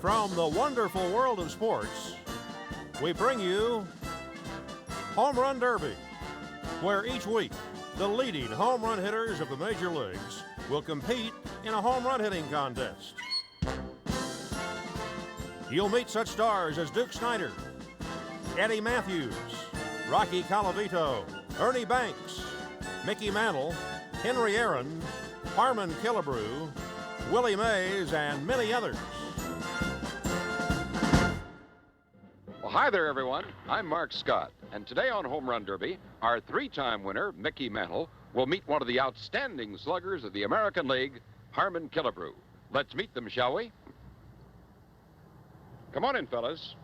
From the wonderful world of sports, we bring you Home Run Derby, where each week the leading home run hitters of the major leagues will compete in a home run hitting contest. You'll meet such stars as Duke Snider, Eddie Matthews, Rocky Colavito, Ernie Banks, Mickey Mantle, Henry Aaron, Harmon Killebrew, Willie Mays, and many others. Well, hi there, everyone. I'm Mark Scott, and today on Home Run Derby, our three-time winner, Mickey Mantle, will meet one of the outstanding sluggers of the American League, Harmon Killebrew. Let's meet them, shall we? Come on in, fellas.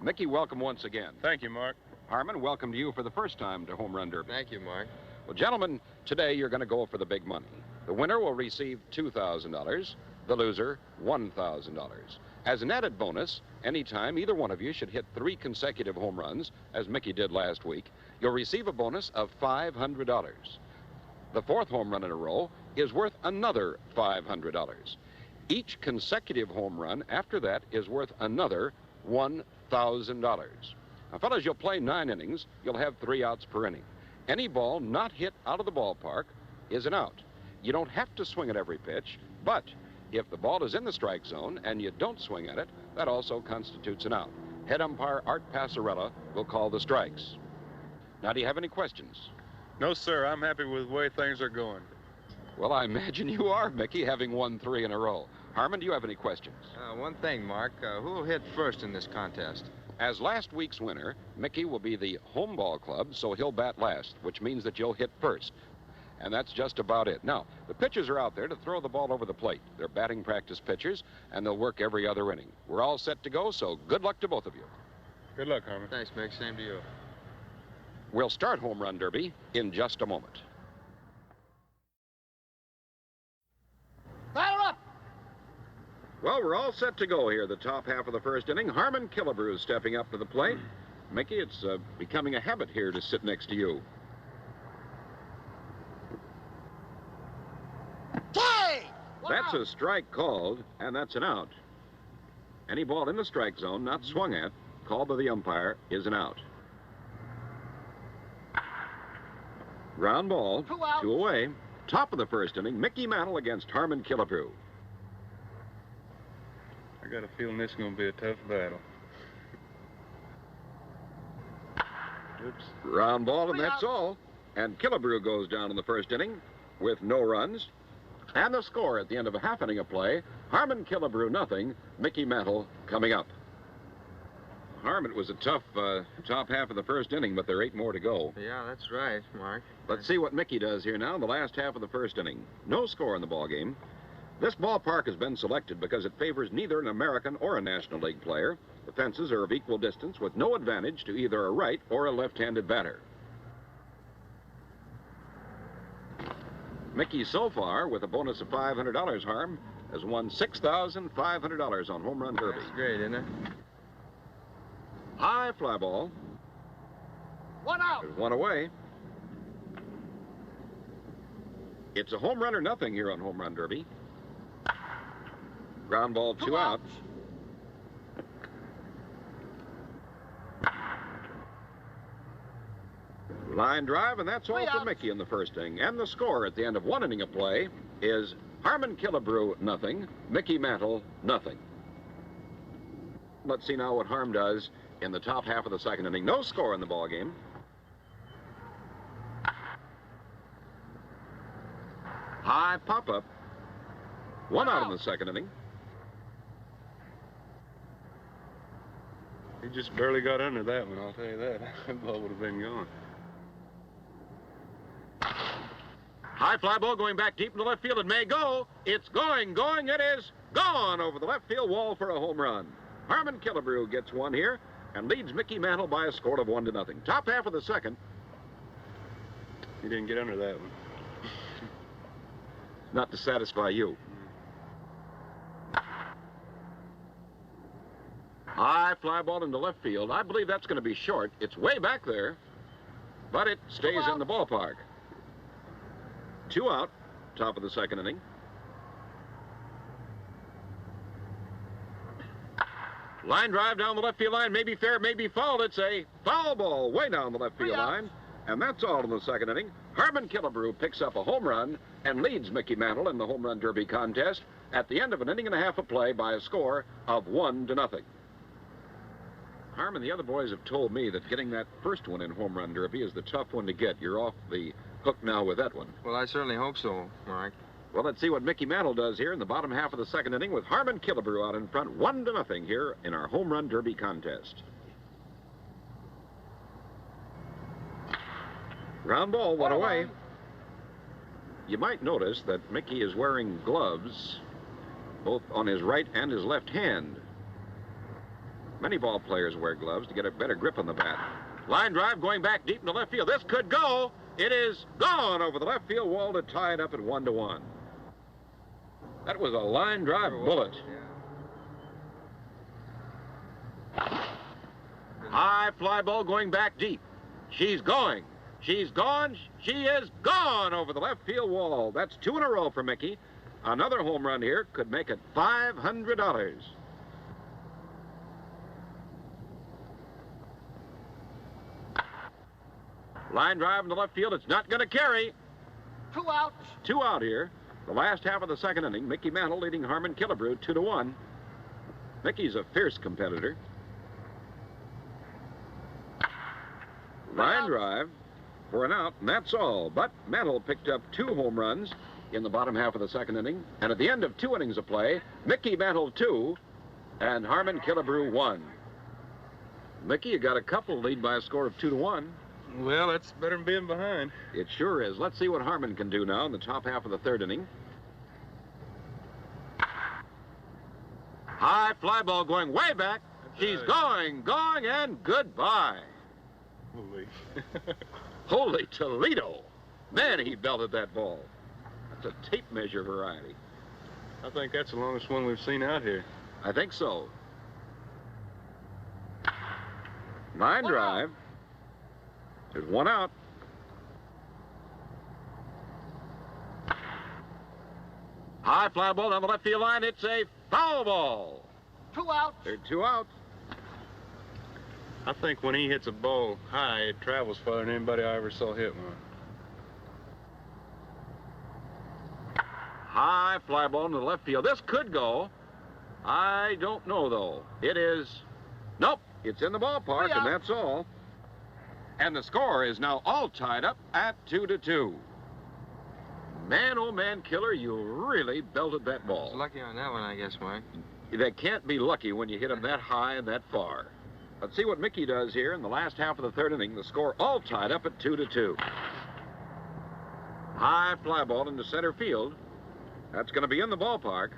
Mickey, welcome once again. Thank you, Mark. Harmon, welcome to you for the first time to Home Run Derby. Thank you, Mark. Well, gentlemen, today you're going to go for the big money. The winner will receive $2,000, the loser $1,000. As an added bonus, anytime either one of you should hit 3 consecutive home runs, as Mickey did last week, you'll receive a bonus of $500. The fourth home run in a row is worth another $500. Each consecutive home run after that is worth another $1,000. Now, fellas, you'll play 9 innings. You'll have 3 outs per inning. Any ball not hit out of the ballpark is an out. You don't have to swing at every pitch, but if the ball is in the strike zone and you don't swing at it, that also constitutes an out. Head umpire Art Passarella will call the strikes. Now, do you have any questions? No, sir. I'm happy with the way things are going. Well, I imagine you are, Mickey, having won 3 in a row. Harmon, do you have any questions? One thing, Mark. Who will hit first in this contest? As last week's winner, Mickey will be the home ball club, so he'll bat last, which means that you'll hit first. And that's just about it. Now, the pitchers are out there to throw the ball over the plate. They're batting practice pitchers, and they'll work every other inning. We're all set to go, so good luck to both of you. Good luck, Harmon. Thanks, Mick. Same to you. We'll start Home Run Derby in just a moment. Batter up! Well, we're all set to go here. The top half of the first inning. Harmon Killebrew is stepping up to the plate. Mickey, it's becoming a habit here to sit next to you. That's a strike called, and that's an out. Any ball in the strike zone not swung at, called by the umpire, is an out. Ground ball, 2 away. Top of the first inning, Mickey Mantle against Harmon Killebrew. I got a feeling this is going to be a tough battle. Oops. Ground ball, and that's all. And Killebrew goes down in the first inning with no runs. And the score at the end of a half inning of play, Harmon Killebrew nothing, Mickey Mantle coming up. Harmon, it was a tough top half of the first inning, but there are 8 more to go. Yeah, that's right, Mark. Let's see what Mickey does here now in the last half of the first inning. No score in the ball game. This ballpark has been selected because it favors neither an American or a National League player. The fences are of equal distance with no advantage to either a right or a left-handed batter. Mickey, so far, with a bonus of $500, Harm, has won $6,500 on Home Run Derby. That's great, isn't it? High fly ball. 1 out. There's 1 away. It's a home run or nothing here on Home Run Derby. Ground ball, 2 outs. Line drive, and that's all for Mickey in the first inning. And the score at the end of 1 inning of play is Harmon Killebrew nothing, Mickey Mantle nothing. Let's see now what Harm does in the top half of the second inning. No score in the ball game. High pop-up. 1 out in the second inning. He just barely got under that one, I'll tell you that. That ball would have been gone. High fly ball going back deep into left field. It may go. It's going. It is gone over the left field wall for a home run. Harmon Killebrew gets 1 here and leads Mickey Mantle by a score of 1-0. Top half of the second. He didn't get under that one. Not to satisfy you. High fly ball into left field. I believe that's going to be short. It's way back there, but it stays in the ballpark. 2 out, top of the second inning. Line drive down the left field line. Maybe fair, maybe foul. It's a foul ball way down the left field line. And that's all in the second inning. Harmon Killebrew picks up a home run and leads Mickey Mantle in the home run derby contest at the end of an inning and a half of play by a score of 1-0. Harmon, the other boys have told me that getting that first one in home run derby is the tough one to get. You're off the hook now with that one. Well, I certainly hope so, Mark. Well, let's see what Mickey Mantle does here in the bottom half of the second inning with Harmon Killebrew out in front 1-0 here in our home run derby contest. Ground ball, one away. You might notice that Mickey is wearing gloves both on his right and his left hand. Many ball players wear gloves to get a better grip on the bat. Line drive going back deep in the left field. This could go. It is gone over the left field wall to tie it up at 1-1. That was a line drive bullet. High fly ball going back deep. She's going. She's gone. She is gone over the left field wall. That's 2 in a row for Mickey. Another home run here could make it $500. Line drive in the left field. It's not going to carry. 2 outs. 2 out here. The last half of the second inning, Mickey Mantle leading Harmon Killebrew 2-1. Mickey's a fierce competitor. Line drive for an out, and that's all. But Mantle picked up 2 home runs in the bottom half of the second inning. And at the end of 2 innings of play, Mickey Mantle 2 and Harmon Killebrew 1. Mickey, you got a couple lead by a score of 2-1. Well, that's better than being behind. It sure is. Let's see what Harmon can do now in the top half of the third inning. High fly ball going way back. She's going, and goodbye. Holy. Holy Toledo. Man, he belted that ball. That's a tape measure variety. I think that's the longest one we've seen out here. I think so. Line drive. There's 1 out. High fly ball down the left field line. It's a foul ball. 2 outs. There are 2 outs. I think when he hits a ball high, it travels farther than anybody I ever saw hit one. High fly ball into the left field. This could go. I don't know, though. It is... Nope. It's in the ballpark, and that's all. And the score is now all tied up at 2-2. Man, oh man, Killer, you really belted that ball. Lucky on that one, I guess, Mike. They can't be lucky when you hit them that high and that far. Let's see what Mickey does here in the last half of the third inning. The score all tied up at 2-2. High fly ball into center field. That's going to be in the ballpark.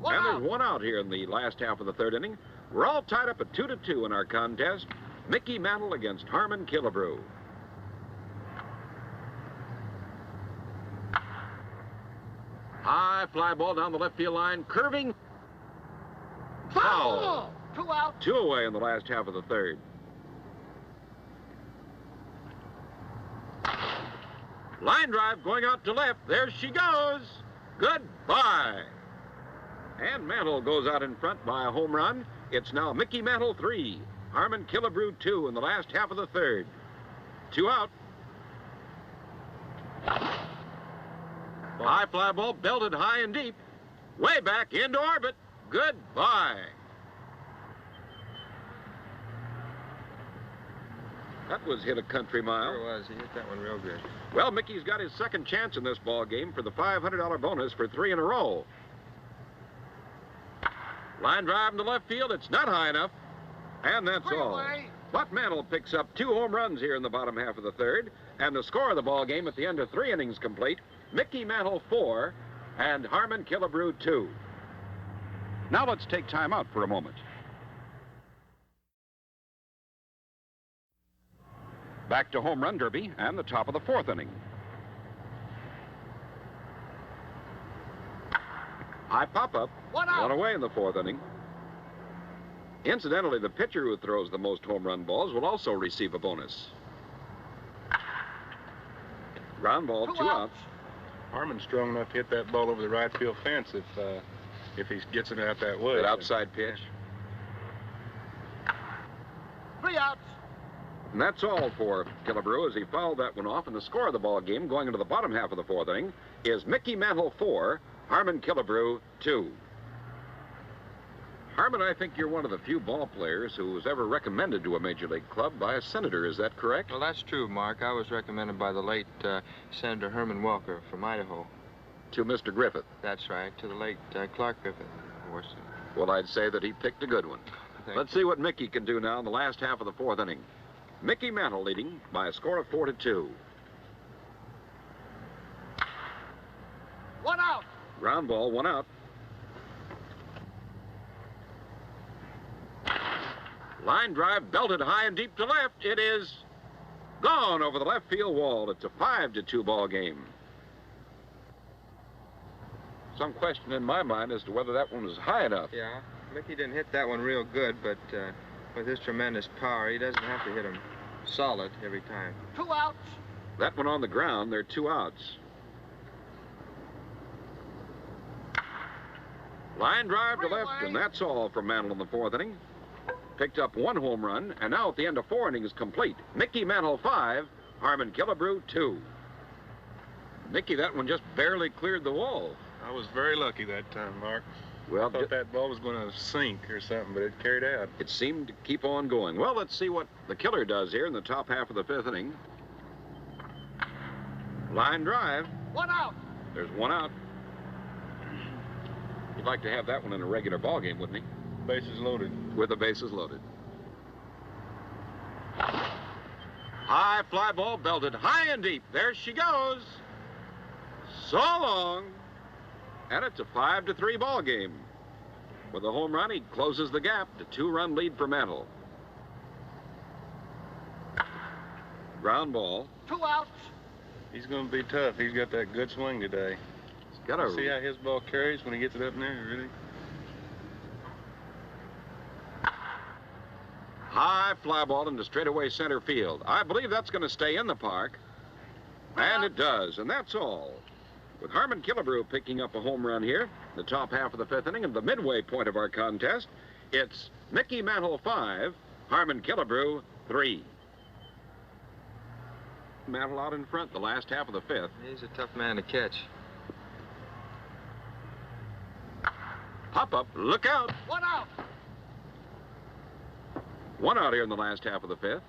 And there's 1 out here in the last half of the third inning. We're all tied up at 2-2 in our contest. Mickey Mantle against Harmon Killebrew. High fly ball down the left field line, curving. Foul. 2 outs. 2 away in the last half of the third. Line drive going out to left. There she goes. Goodbye. And Mantle goes out in front by a home run. It's now Mickey Mantle 3. Harmon Killebrew 2 in the last half of the third. 2 out. High fly ball belted high and deep. Way back into orbit. Goodbye. That was hit a country mile. Sure was. He hit that one real good. Well, Mickey's got his second chance in this ball game for the $500 bonus for 3 in a row. Line drive in the left field. It's not high enough. And that's all. But Mantle picks up 2 home runs here in the bottom half of the third. And the score of the ball game at the end of 3 innings complete, Mickey Mantle 4 and Harmon Killebrew 2. Now let's take time out for a moment. Back to home run derby and the top of the 4th inning. High pop-up. 1 out. 1 away in the 4th inning. Incidentally, the pitcher who throws the most home run balls will also receive a bonus. Ground ball, 2 outs. Harmon's strong enough to hit that ball over the right field fence if he gets it out that way. That outside pitch. 3 outs. And that's all for Killebrew as he fouled that one off. And the score of the ball game going into the bottom half of the fourth inning is Mickey Mantle 4, Harmon Killebrew 2. Harmon, I think you're one of the few ball players who was ever recommended to a major league club by a senator. Is that correct? Well, that's true, Mark. I was recommended by the late Senator Herman Welker from Idaho. To Mr. Griffith. That's right, to the late Clark Griffith, of course. Well, I'd say that he picked a good one. Let's see what Mickey can do now in the last half of the fourth inning. Mickey Mantle leading by a score of 4-2. 1 out. Ground ball, 1 out. Line drive belted high and deep to left. It is gone over the left field wall. It's a 5-2 ball game. Some question in my mind as to whether that one was high enough. Yeah, Mickey didn't hit that one real good, but with his tremendous power, he doesn't have to hit him solid every time. 2 outs. That one on the ground, there are 2 outs. Line drive to left, and that's all from Mantle in the fourth inning. Picked up 1 home run, and now at the end of 4 innings complete. Mickey Mantle 5, Harmon Killebrew 2. Mickey, that one just barely cleared the wall. I was very lucky that time, Mark. Well, I thought that ball was going to sink or something, but it carried out. it seemed to keep on going. Well, let's see what the killer does here in the top half of the 5th inning. Line drive. 1 out. There's 1 out. He'd like to have that one in a regular ball game, wouldn't he? Bases loaded. With the bases loaded. High fly ball belted high and deep. There she goes. So long. And it's a 5-3 ball game. With a home run, he closes the gap to 2-run lead for Mantle. Ground ball. 2 outs. He's going to be tough. He's got that good swing today. He's got a See how his ball carries when he gets it up in there, really? high fly ball into straightaway center field. I believe that's going to stay in the park. And it does, and that's all. With Harmon Killebrew picking up a home run here, the top half of the 5th inning, and the midway point of our contest, it's Mickey Mantle 5, Harmon Killebrew 3. Mantle out in front the last half of the 5th. He's a tough man to catch. Pop up, look out. 1 out. 1 out here in the last half of the 5th.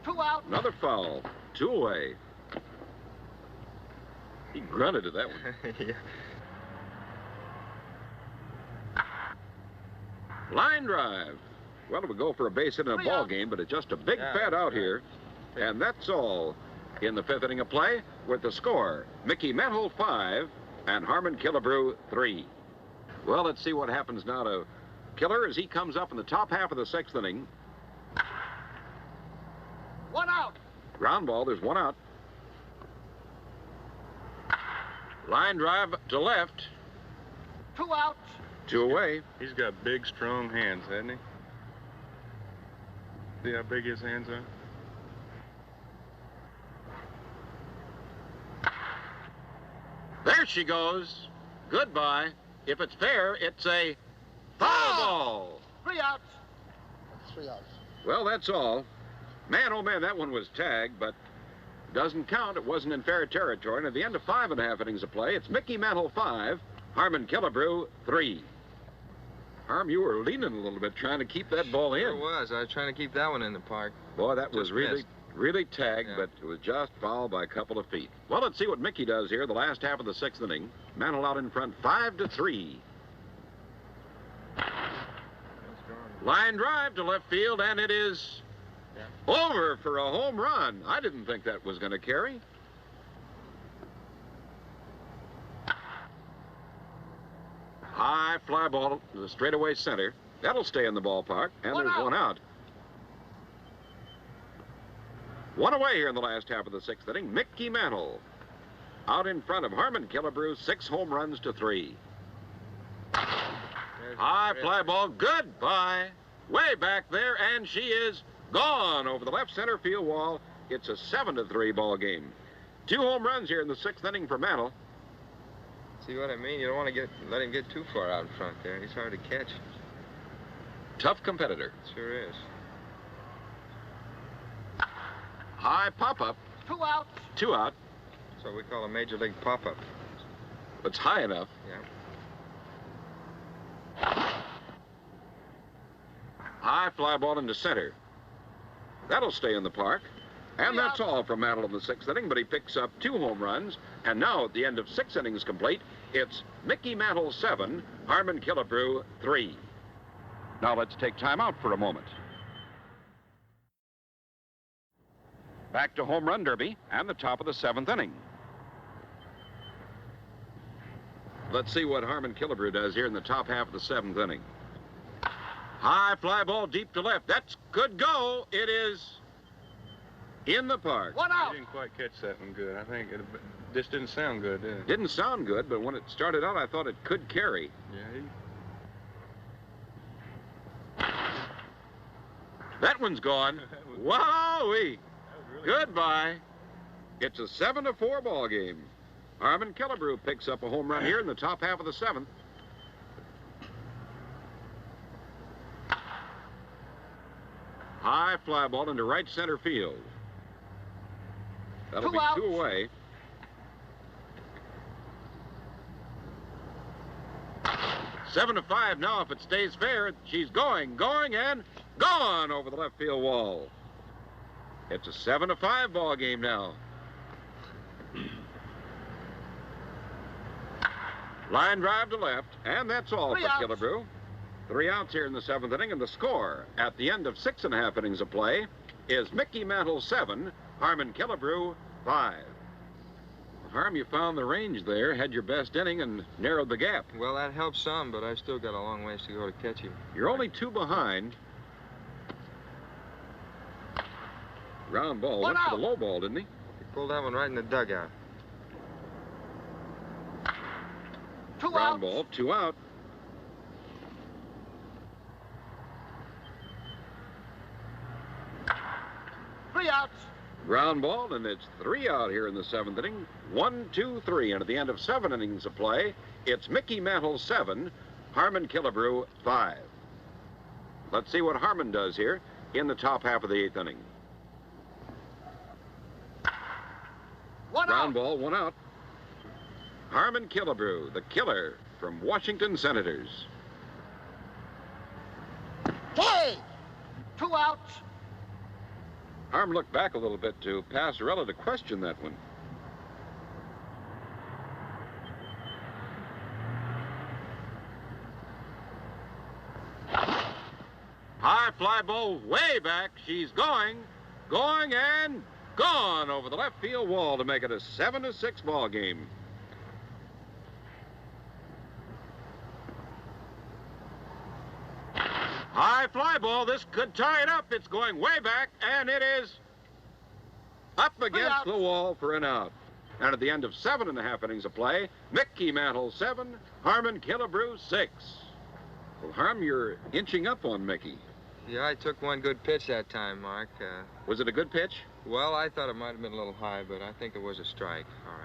2 out. Another foul, 2 away. He grunted at that one. Yeah. Line drive. Well, it would go for a base hit in a ball game, but it's just a big fat out here. And that's all in the 5th inning of play with the score. Mickey Mantle 5 and Harmon Killebrew 3. Well, let's see what happens now to Killer as he comes up in the top half of the 6th inning. 1 out. Ground ball, there's 1 out. Line drive to left, 2 outs. 2 away. He's got big, strong hands, hasn't he? See how big his hands are? There she goes. Goodbye. If it's fair, it's a foul ball. 3 outs. 3 outs. Well, that's all. Man, oh man, that one was tagged, but doesn't count. It wasn't in fair territory. And at the end of 5.5 innings of play, it's Mickey Mantle 5, Harmon Killebrew 3. Harm, you were leaning a little bit trying to keep that ball in. Sure was. I was trying to keep that one in the park. Boy, that was Just really, missed. really tagged, Yeah. but it was just fouled by a couple of feet. Well, let's see what Mickey does here the last half of the 6th inning. Mantle out in front, 5-3. Line drive to left field, and it is over for a home run. I didn't think that was going to carry. High fly ball to the straightaway center. That'll stay in the ballpark, and One there's out. 1 out. 1 away here in the last half of the 6th inning. Mickey Mantle out in front of Harmon Killebrew, 6 home runs to 3. High fly ball, goodbye. Way back there, and she is gone over the left center field wall. It's a 7-3 ball game. 2 home runs here in the 6th inning for Mantle. See what I mean? You don't want to let him get too far out in front there. He's hard to catch. Tough competitor. Sure is. High pop-up. 2 outs. 2 out. So we call a major league pop-up. It's high enough. Yeah. High fly ball into center. That'll stay in the park. And that's all from Mantle in the 6th inning, but he picks up 2 home runs. And now at the end of 6 innings complete, it's Mickey Mantle 7, Harmon Killebrew 3. Now let's take time out for a moment. Back to home run derby and the top of the 7th inning. Let's see what Harmon Killebrew does here in the top half of the 7th inning. High fly ball deep to left. That's good go. It is in the park. 1 out. I didn't quite catch that one good. I think it just didn't sound good, did it? Didn't sound good, but when it started out, I thought it could carry. Yeah, That one's gone. Wowee. Goodbye. It's a 7-4 ball game. Harmon Killebrew picks up a home run here in the top half of the 7th. High fly ball into right center field. That'll 2 be outs. 2 away. Seven to 5 now if it stays fair. She's going, and gone over the left field wall. It's a 7-5 ball game now. Line drive to left, and that's all 3 for outs. Killebrew. 3 outs here in the 7th inning, and the score at the end of 6.5 innings of play is Mickey Mantle 7, Harmon Killebrew 5. Harm, you found the range there, had your best inning, and narrowed the gap. Well, that helps some, but I've still got a long ways to go to catch him. You're only 2 behind. Ground ball. One Went for out. the low ball, didn't he? He pulled that one right in the dugout. 2 Ground outs. ball, 2 out. Three outs. Ground ball, and it's 3 out here in the 7th inning. 1, 2, 3, and at the end of 7 innings of play, it's Mickey Mantle 7, Harmon Killebrew 5. Let's see what Harmon does here in the top half of the 8th inning. 1 Ground out. ball, 1 out. Harmon Killebrew, the killer from Washington Senators. Play. 2 outs. Harm looked back a little bit to Passarella to question that one. High fly ball way back. She's going, and gone over the left field wall to make it a 7-6 ball game. High fly ball. This could tie it up. It's going way back, and it is up against outs. the wall for an out. And at the end of 7.5 innings of play, Mickey Mantle 7, Harmon Killebrew 6. Well, Harm, you're inching up on Mickey. Yeah, I took one good pitch that time, Mark. Was it a good pitch? Well, I thought it might have been a little high, but I think it was a strike. All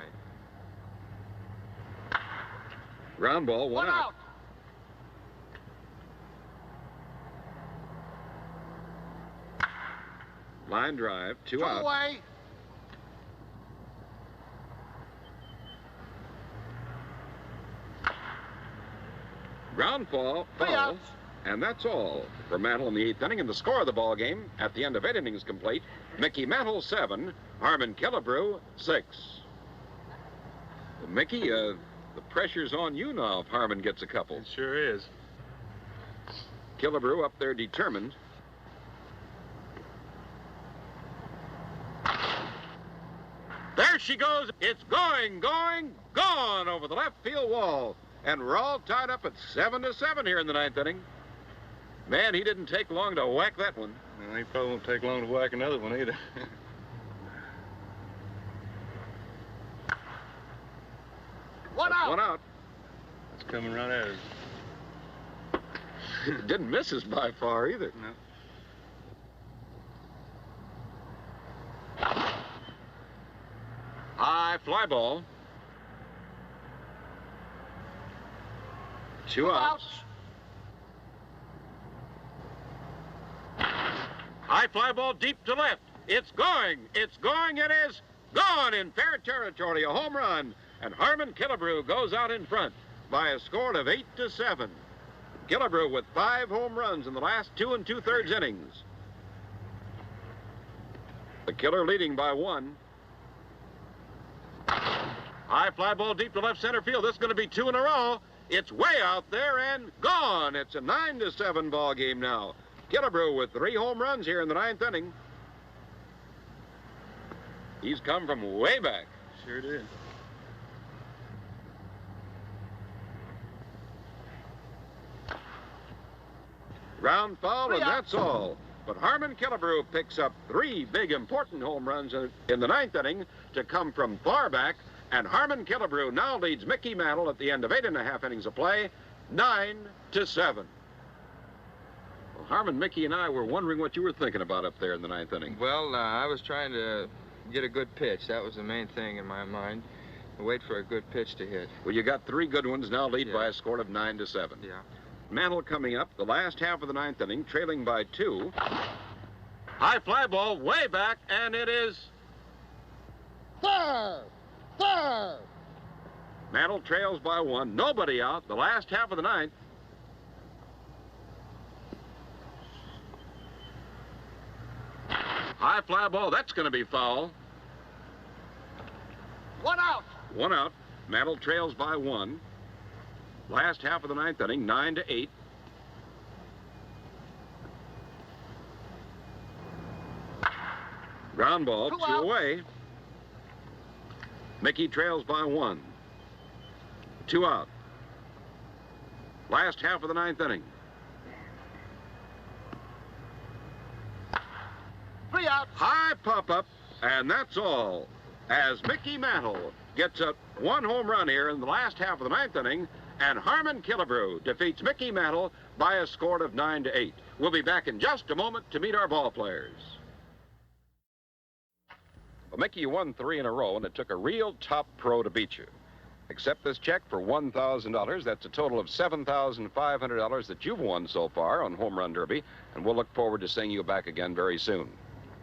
right. Ground ball, 1 out. out. Line drive, 2 2 out. away. Ground fall, 3 foul. outs. And that's all for Mantle in the 8th inning. And the score of the ball game at the end of 8 innings complete, Mickey Mantle 7, Harmon Killebrew 6. Well, Mickey, the pressure's on you now if Harmon gets a couple. It sure is. Killebrew up there determined. There she goes. It's going, gone over the left field wall. And we're all tied up at 7-7 here in the 9th inning. Man, he didn't take long to whack that one. Well, he probably won't take long to whack another one either. One out. 1 out. It's coming right at us. Didn't miss us by far either. No. High fly ball. 2 outs. High fly ball deep to left. It's going. It's going. It is gone in fair territory. A home run. And Harmon Killebrew goes out in front by a score of 8-7. Killebrew with 5 home runs in the last 2 2/3 innings. The Killer leading by 1. High fly ball deep to left center field. This is going to be 2 in a row. It's way out there and gone. It's a 9-7 ball game now. Killebrew with 3 home runs here in the 9th inning. He's come from way back. Sure did. Ground foul, and 3 out. that's all. But Harmon Killebrew picks up 3 big important home runs in the 9th inning to come from far back. And Harmon Killebrew now leads Mickey Mantle at the end of 8 1/2 innings of play, 9-7. Well, Harmon, Mickey, and I were wondering what you were thinking about up there in the 9th inning. Well, I was trying to get a good pitch. That was the main thing in my mind. Wait for a good pitch to hit. Well, you got 3 good ones, now lead Yeah. by a score of 9-7. Yeah. Mantle coming up the last half of the 9th inning, trailing by 2. High fly ball way back, and it is Third. Third. Mantle trails by 1. Nobody out. The last half of the 9th. High fly ball. That's going to be foul. 1 out. 1 out. Mantle trails by 1. Last half of the 9th inning, 9-8. Ground ball, 2 2 out. away. Mickey trails by 1. 2 out. Last half of the 9th inning. 3 out. High pop-up, and that's all. As Mickey Mantle gets a 1 home run here in the last half of the 9th inning, and Harmon Killebrew defeats Mickey Mantle by a score of 9-8. We'll be back in just a moment to meet our ball players. Well, Mickey, you won 3 in a row, and it took a real top pro to beat you. Accept this check for $1,000. That's a total of $7,500 that you've won so far on Home Run Derby, and we'll look forward to seeing you back again very soon.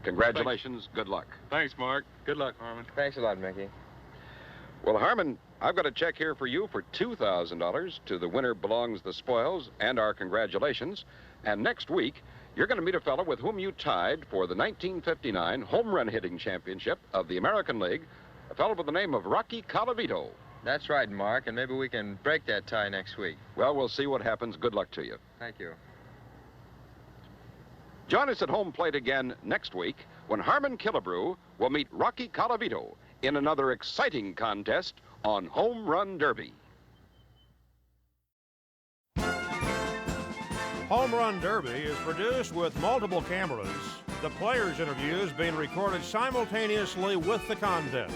Congratulations. Good luck. Thanks, Mark. Good luck, Harmon. Thanks a lot, Mickey. Well, Harmon, I've got a check here for you for $2,000. To the winner belongs the spoils and our congratulations. And next week, you're going to meet a fellow with whom you tied for the 1959 home run hitting championship of the American League, a fellow by the name of Rocky Colavito. That's right, Mark, and maybe we can break that tie next week. Well, we'll see what happens. Good luck to you. Thank you. Join us at home plate again next week when Harmon Killebrew will meet Rocky Colavito in another exciting contest on Home Run Derby. Home Run Derby is produced with multiple cameras, the players' interviews being recorded simultaneously with the contest.